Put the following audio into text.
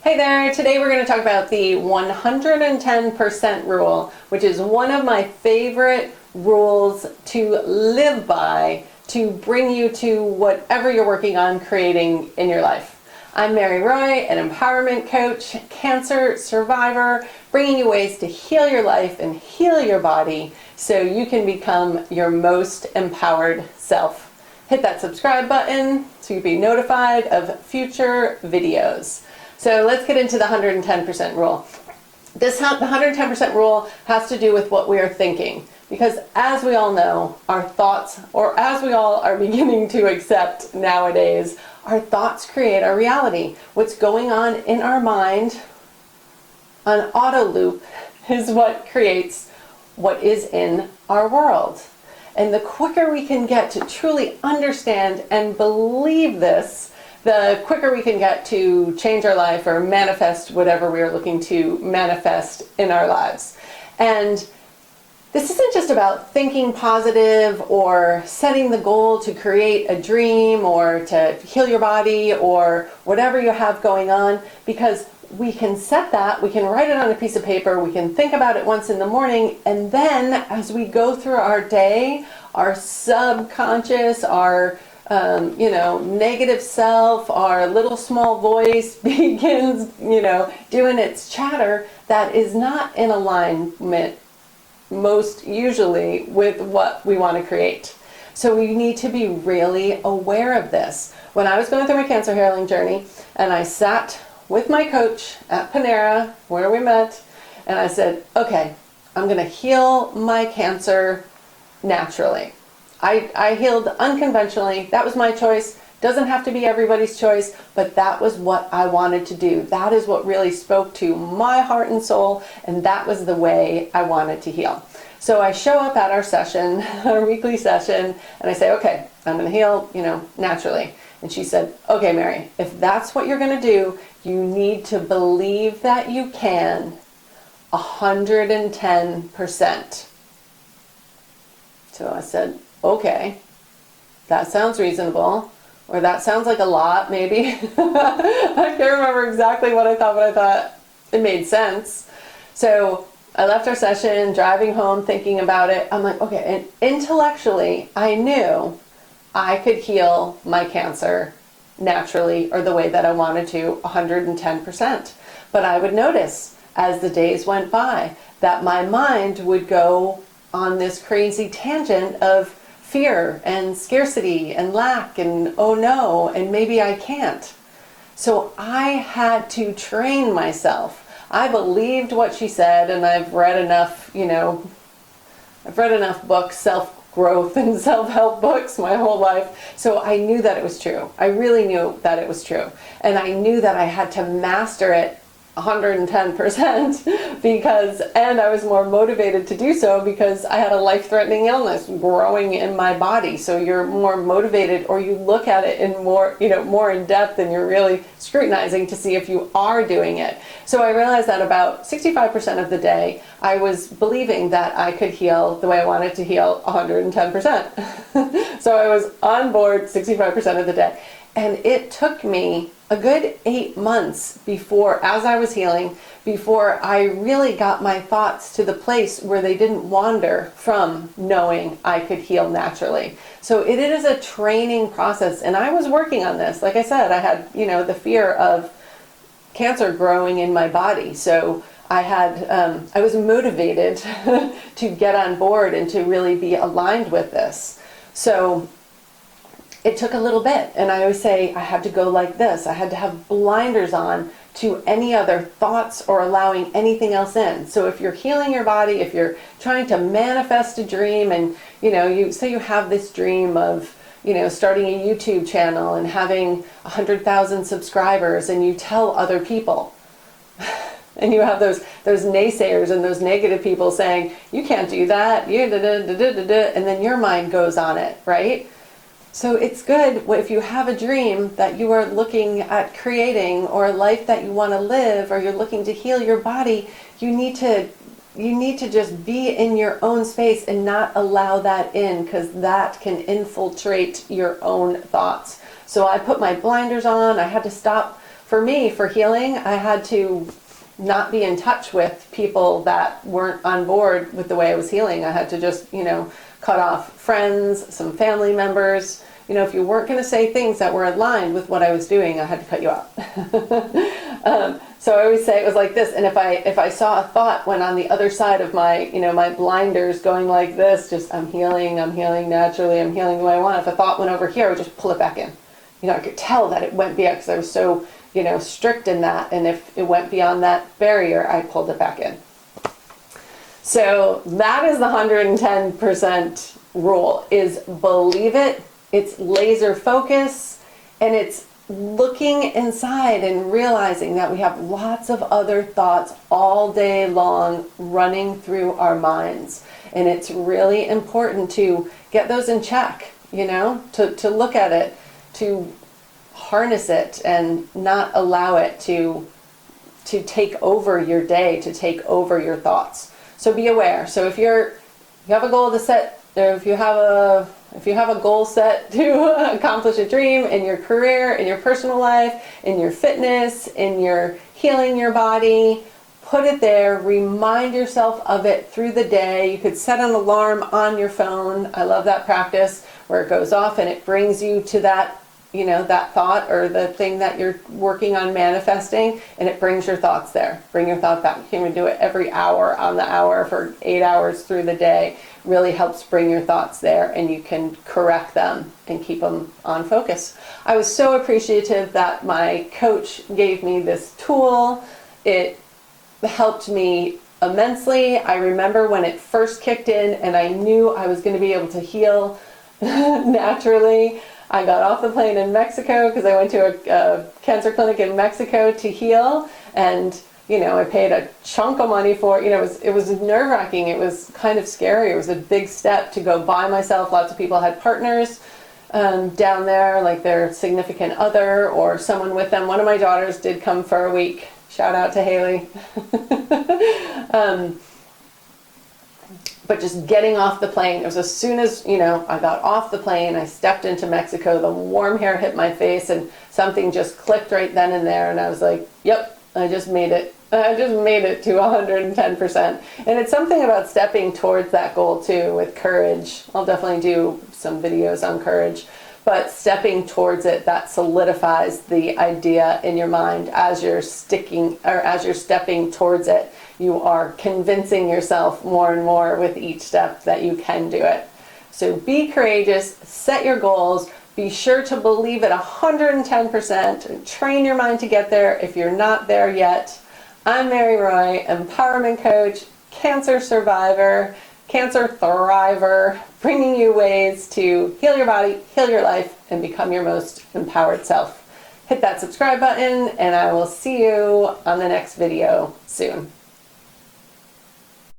Hey there, today we're going to talk about the 110% rule, which is one of my favorite rules to live by to bring you to whatever you're working on creating in your life. I'm Mary Roy, an empowerment coach, cancer survivor, bringing you ways to heal your life and heal your body so you can become your most empowered self. Hit that subscribe button so you'll be notified of future videos. So let's get into the 110% rule. The 110% rule has to do with what we are thinking, because as we all know, our thoughts, or as we all are beginning to accept nowadays, our thoughts create our reality. What's going on in our mind on auto loop is what creates what is in our world. And the quicker we can get to truly understand and believe this, the quicker we can get to change our life or manifest whatever we are looking to manifest in our lives. And this isn't just about thinking positive or setting the goal to create a dream or to heal your body or whatever you have going on, because we can set that, we can write it on a piece of paper, we can think about it once in the morning, and then as we go through our day, our subconscious, our negative self, our little small voice begins, doing its chatter that is not in alignment most usually with what we want to create. So we need to be really aware of this. When I was going through my cancer healing journey and I sat with my coach at Panera where we met and I said, okay, I'm going to heal my cancer naturally. I healed unconventionally. That was my choice. Doesn't have to be everybody's choice, but that was what I wanted to do. That is what really spoke to my heart and soul, and that was the way I wanted to heal. So I show up at our session, our weekly session, and I say, okay, I'm going to heal, naturally. And she said, okay, Mary, if that's what you're going to do, you need to believe that you can 110%. So I said, okay, that sounds reasonable, or that sounds like a lot, maybe. I can't remember exactly what I thought, but I thought it made sense. So I left our session, driving home, thinking about it. I'm like, okay, and intellectually, I knew I could heal my cancer naturally, or the way that I wanted to, 110%. But I would notice as the days went by that my mind would go on this crazy tangent of fear and scarcity and lack and oh no, and maybe I can't. So I had to train myself. I believed what she said, and I've read enough, books, self-growth and self-help books my whole life. So I knew that it was true. I really knew that it was true. And I knew that I had to master it 110% and I was more motivated to do so because I had a life-threatening illness growing in my body. So you're more motivated, or you look at it in more in depth, and you're really scrutinizing to see if you are doing it. So I realized that about 65% of the day I was believing that I could heal the way I wanted to heal 110%. So I was on board 65% of the day. And it took me a good 8 months before, as I was healing, before I really got my thoughts to the place where they didn't wander from knowing I could heal naturally. So it is a training process, and I was working on this. Like I said, I had, the fear of cancer growing in my body. So I was motivated to get on board and to really be aligned with this. So it took a little bit, and I always say I had to go like this. I had to have blinders on to any other thoughts or allowing anything else in. So if you're healing your body, if you're trying to manifest a dream, and you say you have this dream of starting a YouTube channel and having 100,000 subscribers, and you tell other people, and you have those naysayers and those negative people saying you can't do that, and then your mind goes on it, right? So it's good if you have a dream that you are looking at creating, or a life that you want to live, or you're looking to heal your body, you need to just be in your own space and not allow that in, because that can infiltrate your own thoughts. So I put my blinders on. I had to stop for me, for healing, I had to not be in touch with people that weren't on board with the way I was healing. I had to just, cut off friends, some family members. If you weren't going to say things that were aligned with what I was doing, I had to cut you out. So I always say it was like this. And if I saw a thought went on the other side of my, my blinders going like this, just I'm healing naturally, I'm healing the way I want. If a thought went over here, I would just pull it back in. I could tell that it went beyond because I was so, strict in that. And if it went beyond that barrier, I pulled it back in. So that is the 110% rule, is believe it. It's laser focus, and it's looking inside and realizing that we have lots of other thoughts all day long running through our minds. And it's really important to get those in check, to look at it, to harness it and not allow it to take over your day, to take over your thoughts. So be aware. So if you have a goal to set, or if you have a goal set to accomplish a dream in your career, in your personal life, in your fitness, in your healing your body, put it there, remind yourself of it through the day. You could set an alarm on your phone. I love that practice where it goes off and it brings you to that, that thought or the thing that you're working on manifesting, and it brings your thoughts there. Bring your thought back. You can do it every hour on the hour for 8 hours through the day. Really helps bring your thoughts there, and you can correct them and keep them on focus. I was so appreciative that my coach gave me this tool. It helped me immensely. I remember when it first kicked in and I knew I was going to be able to heal naturally. I got off the plane in Mexico because I went to a cancer clinic in Mexico to heal, and I paid a chunk of money for it. It was nerve-wracking. It was kind of scary. It was a big step to go by myself. Lots of people had partners down there, like their significant other or someone with them. One of my daughters did come for a week. Shout out to Haley. But just getting off the plane, it was as soon as, I got off the plane, I stepped into Mexico, the warm hair hit my face, and something just clicked right then and there, and I was like, yep, I just made it. I just made it to 110%. And it's something about stepping towards that goal too, with courage. I'll definitely do some videos on courage, but stepping towards it, that solidifies the idea in your mind as you're stepping towards it. You are convincing yourself more and more with each step that you can do it. So be courageous, set your goals, be sure to believe it 110%, and train your mind to get there if you're not there yet. I'm Mary Roy, empowerment coach, cancer survivor, cancer thriver, bringing you ways to heal your body, heal your life, and become your most empowered self. Hit that subscribe button, and I will see you on the next video soon.